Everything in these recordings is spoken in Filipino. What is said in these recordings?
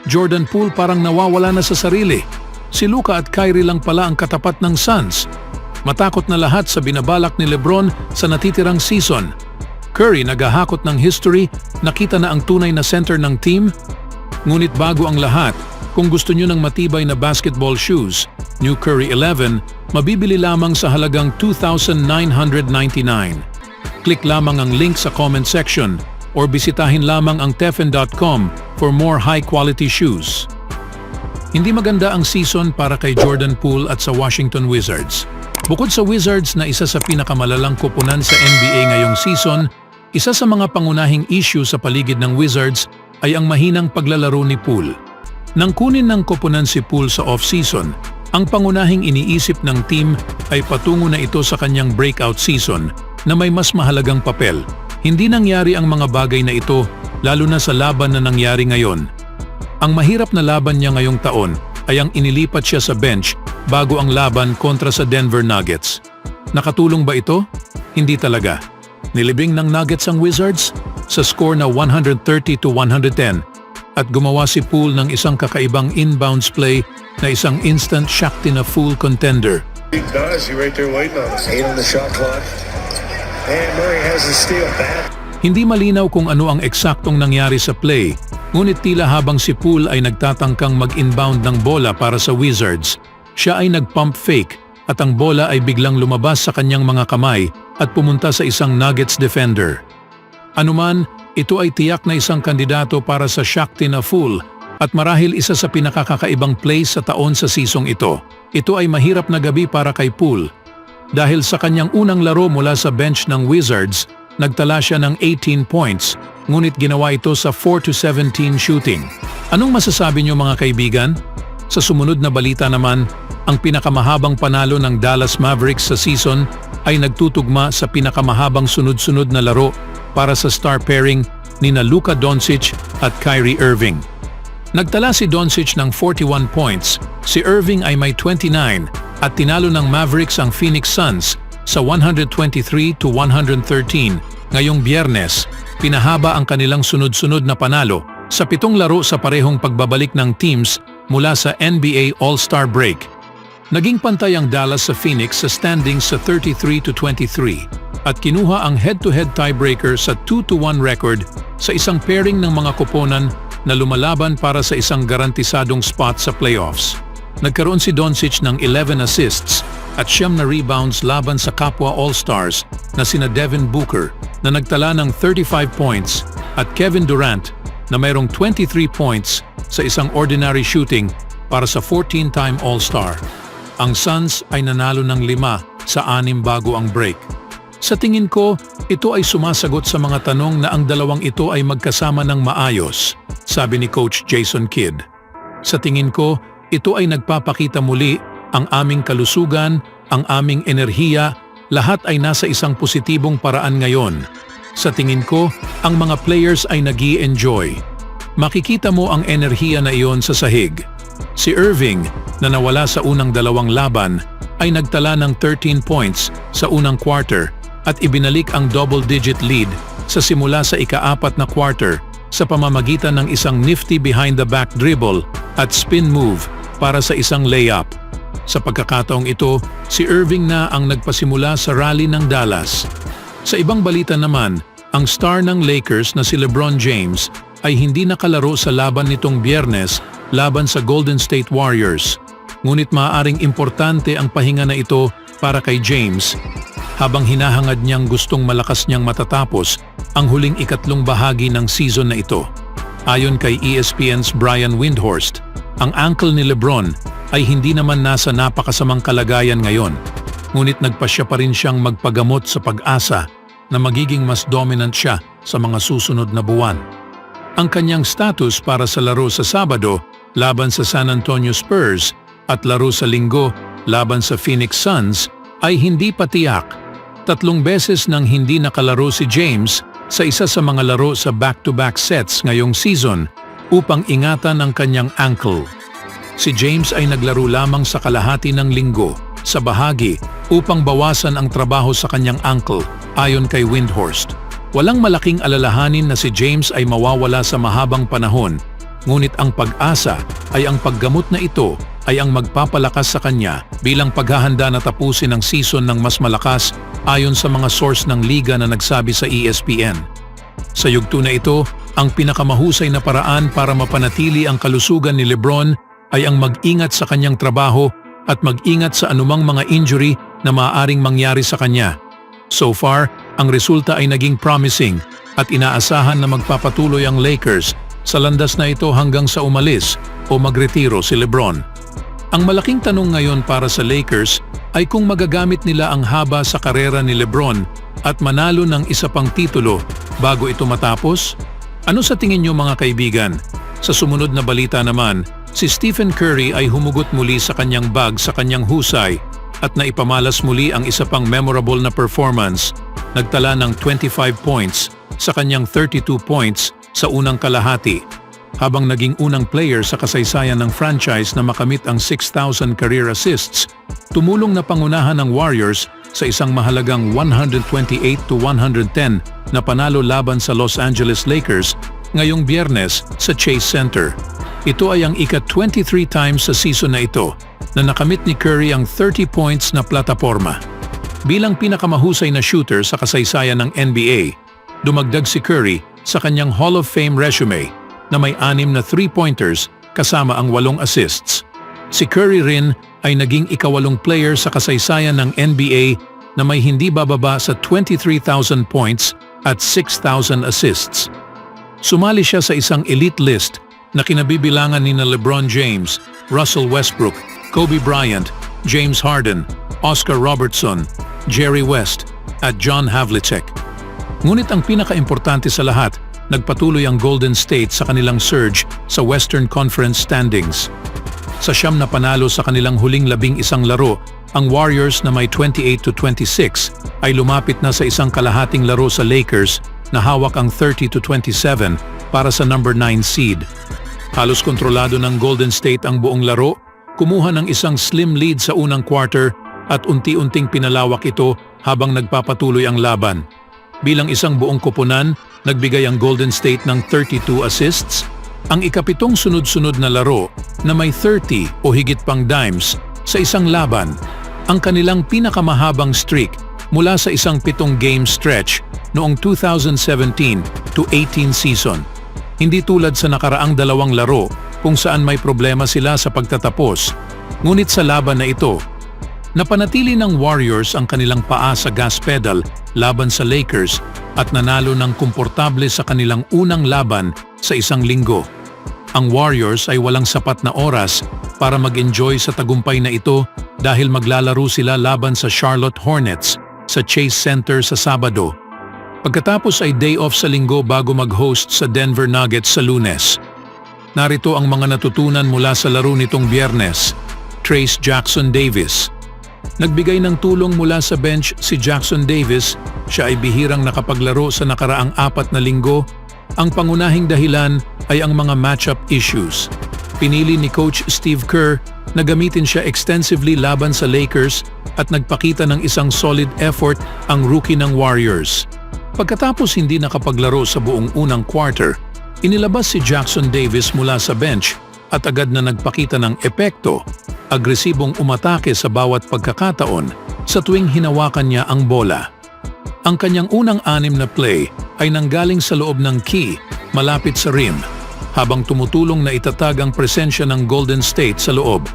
Jordan Poole parang nawawala na sa sarili. Si Luka at Kyrie lang pala ang katapat ng Suns. Matakot na lahat sa binabalak ni LeBron sa natitirang season. Curry naghahakot ng history, nakita na ang tunay na center ng team. Ngunit bago ang lahat, kung gusto nyo ng matibay na basketball shoes, New Curry 11, mabibili lamang sa halagang $2,999. Click lamang ang link sa comment section or bisitahin lamang ang teffen.com for more high-quality shoes. Hindi maganda ang season para kay Jordan Poole at sa Washington Wizards. Bukod sa Wizards na isa sa pinakamalalang koponan sa NBA ngayong season, isa sa mga pangunahing issue sa paligid ng Wizards ay ang mahinang paglalaro ni Poole. Nang kunin ng koponan si Poole sa off-season, ang pangunahing iniisip ng team ay patungo na ito sa kanyang breakout season na may mas mahalagang papel. Hindi nangyari ang mga bagay na ito, lalo na sa laban na nangyari ngayon. Ang mahirap na laban niya ngayong taon ay ang inilipat siya sa bench bago ang laban kontra sa Denver Nuggets. Nakatulong ba ito? Hindi talaga. Nilibing ng Nuggets ang Wizards sa score na 130-110 at gumawa si Poole ng isang kakaibang inbounds play na isang instant shakti na full contender. He does. He right there waiting on us. 8 on the shot clock. And Murray has the steal back. Hindi malinaw kung ano ang eksaktong nangyari sa play, ngunit tila habang si Poole ay nagtatangkang mag-inbound ng bola para sa Wizards, siya ay nag-pump fake at ang bola ay biglang lumabas sa kanyang mga kamay at pumunta sa isang Nuggets defender. Anuman, ito ay tiyak na isang kandidato para sa shakti na full at marahil isa sa pinakakakaibang plays sa taon sa sisong ito. Ito ay mahirap na gabi para kay Poole. Dahil sa kanyang unang laro mula sa bench ng Wizards, nagtala siya ng 18 points, ngunit ginawa ito sa 4-17 shooting. Anong masasabi niyo mga kaibigan? Sa sumunod na balita naman, ang pinakamahabang panalo ng Dallas Mavericks sa season ay nagtutugma sa pinakamahabang sunod-sunod na laro para sa star pairing nina Luka Doncic at Kyrie Irving. Nagtala si Doncic ng 41 points, si Irving ay may 29 at tinalo ng Mavericks ang Phoenix Suns sa 123-113. Ngayong Biyernes, pinahaba ang kanilang sunod-sunod na panalo sa 7 laro sa parehong pagbabalik ng teams mula sa NBA All-Star break. Naging pantay ang Dallas sa Phoenix sa standings sa 33-23 at kinuha ang head-to-head tiebreaker sa 2-1 record sa isang pairing ng mga koponan na lumalaban para sa isang garantisadong spot sa playoffs. Nagkaroon si Doncic ng 11 assists at 9 na rebounds laban sa kapwa All-Stars na sina Devin Booker na nagtala ng 35 points at Kevin Durant na mayroong 23 points sa isang ordinary shooting para sa 14-time All-Star. Ang Suns ay nanalo ng 5 sa 6 bago ang break. Sa tingin ko, ito ay sumasagot sa mga tanong na ang dalawang ito ay magkasama ng maayos, sabi ni Coach Jason Kidd. Sa tingin ko, ito ay nagpapakita muli ang aming kalusugan, ang aming enerhiya, lahat ay nasa isang positibong paraan ngayon. Sa tingin ko, ang mga players ay nag-i-enjoy. Makikita mo ang enerhiya na iyon sa sahig. Si Irving, na nawala sa unang 2 laban, ay nagtala ng 13 points sa unang quarter at ibinalik ang double-digit lead sa simula sa ika-4 na quarter sa pamamagitan ng isang nifty behind-the-back dribble at spin move para sa isang layup. Sa pagkakataong ito, si Irving na ang nagpasimula sa rally ng Dallas. Sa ibang balita naman, ang star ng Lakers na si LeBron James ay hindi nakalaro sa laban nitong Biyernes laban sa Golden State Warriors. Ngunit maaaring importante ang pahinga na ito para kay James habang hinahangad niyang gustong malakas niyang matatapos ang huling 3 bahagi ng season na ito. Ayon kay ESPN's Brian Windhorst, ang ankle ni LeBron ay hindi naman nasa napakasamang kalagayan ngayon, ngunit nagpasya pa rin siyang magpagamot sa pag-asa na magiging mas dominant siya sa mga susunod na buwan. Ang kanyang status para sa laro sa Sabado laban sa San Antonio Spurs at laro sa Linggo laban sa Phoenix Suns ay hindi pa tiyak. 3 beses nang hindi nakalaro si James sa isa sa mga laro sa back-to-back sets ngayong season upang ingatan ang kanyang ankle. Si James ay naglaro lamang sa kalahati ng linggo sa bahagi upang bawasan ang trabaho sa kanyang ankle ayon kay Windhorst. Walang malaking alalahanin na si James ay mawawala sa mahabang panahon, Ngunit ang pag-asa ay ang paggamot na ito ay ang magpapalakas sa kanya bilang paghahanda na tapusin ang season ng mas malakas ayon sa mga source ng liga na nagsabi sa ESPN. Sa yugto na ito, ang pinakamahusay na paraan para mapanatili ang kalusugan ni LeBron ay ang mag-ingat sa kanyang trabaho at mag-ingat sa anumang mga injury na maaaring mangyari sa kanya. So far, ang resulta ay naging promising at inaasahan na magpapatuloy ang Lakers sa landas na ito hanggang sa umalis o magretiro si LeBron. Ang malaking tanong ngayon para sa Lakers ay kung magagamit nila ang haba sa karera ni LeBron at manalo ng isa pang titulo bago ito matapos? Ano sa tingin niyo mga kaibigan? Sa sumunod na balita naman, si Stephen Curry ay humugot muli sa kanyang bag sa kanyang husay at naipamalas muli ang isa pang memorable na performance. Nagtala ng 25 points sa kanyang 32 points sa unang kalahati, habang naging unang player sa kasaysayan ng franchise na makamit ang 6,000 career assists. Tumulong na pangunahan ng Warriors sa isang mahalagang 128-110 na panalo laban sa Los Angeles Lakers ngayong Biyernes sa Chase Center. Ito ay ang ika-23 times sa season na ito na nakamit ni Curry ang 30 points na plataporma. Bilang pinakamahusay na shooter sa kasaysayan ng NBA, dumagdag si Curry sa kanyang Hall of Fame resume na may 6 na 3-pointers kasama ang 8 assists. Si Curry rin ay naging ika-8 player sa kasaysayan ng NBA na may hindi bababa sa 23,000 points at 6,000 assists. Sumali siya sa isang elite list na kinabibilangan ni LeBron James, Russell Westbrook, Kobe Bryant, James Harden, Oscar Robertson, Jerry West at John Havlicek. Ngunit ang pinaka-importante sa lahat, nagpatuloy ang Golden State sa kanilang surge sa Western Conference standings. Sa 9 na panalo sa kanilang huling 11 laro, ang Warriors na may 28-26 ay lumapit na sa isang kalahating laro sa Lakers na hawak ang 30-27 para sa number 9 seed. Halos kontrolado ng Golden State ang buong laro, kumuha ng isang slim lead sa unang quarter at unti-unting pinalawak ito habang nagpapatuloy ang laban. Bilang isang buong koponan, nagbigay ang Golden State ng 32 assists, ang ika-7 sunod-sunod na laro na may 30 o higit pang dimes sa isang laban, ang kanilang pinakamahabang streak mula sa isang 7-game stretch noong 2017-18 season. Hindi tulad sa nakaraang 2 laro kung saan may problema sila sa pagtatapos, ngunit sa laban na ito, napanatili ng Warriors ang kanilang paa sa gas pedal laban sa Lakers at nanalo ng komportable sa kanilang unang laban sa isang linggo. Ang Warriors ay walang sapat na oras para mag-enjoy sa tagumpay na ito dahil maglalaro sila laban sa Charlotte Hornets sa Chase Center sa Sabado. Pagkatapos ay day off sa linggo bago mag-host sa Denver Nuggets sa Lunes. Narito ang mga natutunan mula sa laro nitong Biyernes. Trayce Jackson-Davis. Nagbigay ng tulong mula sa bench si Jackson Davis, siya ay bihirang nakapaglaro sa nakaraang 4 na linggo. Ang pangunahing dahilan ay ang mga matchup issues. Pinili ni Coach Steve Kerr na gamitin siya extensively laban sa Lakers at nagpakita ng isang solid effort ang rookie ng Warriors. Pagkatapos hindi nakapaglaro sa buong unang quarter, inilabas si Jackson Davis mula sa bench at agad na nagpakita ng epekto, agresibong umatake sa bawat pagkakataon sa tuwing hinawakan niya ang bola. Ang kanyang unang 6 na play ay nanggaling sa loob ng key, malapit sa rim, habang tumutulong na itatag ang presensya ng Golden State sa loob.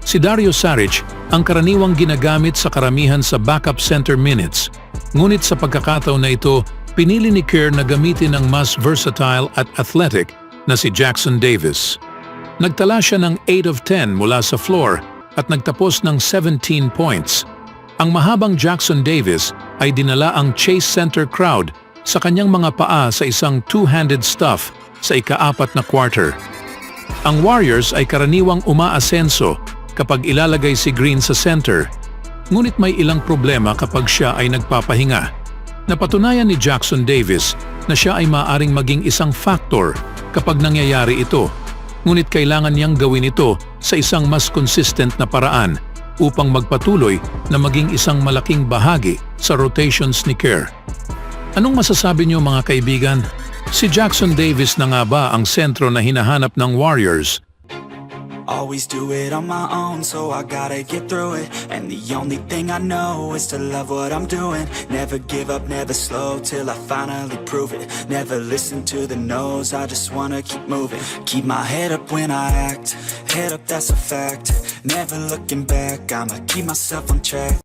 Si Dario Saric ang karaniwang ginagamit sa karamihan sa backup center minutes, ngunit sa pagkakataon na ito, pinili ni Kerr na gamitin ang mas versatile at athletic na si Jackson Davis. Nagtala siya ng 8 of 10 mula sa floor at nagtapos ng 17 points. Ang mahabang Jackson Davis ay dinala ang Chase Center crowd sa kanyang mga paa sa isang two-handed stuff sa ika-4 na quarter. Ang Warriors ay karaniwang umaasenso kapag ilalagay si Green sa center, ngunit may ilang problema kapag siya ay nagpapahinga. Napatunayan ni Jackson Davis na siya ay maaaring maging isang factor kapag nangyayari ito, ngunit kailangan niyang gawin ito sa isang mas consistent na paraan upang magpatuloy na maging isang malaking bahagi sa rotations ni Kerr. Anong masasabi niyo mga kaibigan? Si Jackson Davis na nga ba ang sentro na hinahanap ng Warriors? Always do it on my own, so I gotta get through it. And the only thing I know is to love what I'm doing. Never give up, never slow, till I finally prove it. Never listen to the no's, I just wanna keep moving. Keep my head up when I act, head up, that's a fact. Never looking back, I'ma keep myself on track.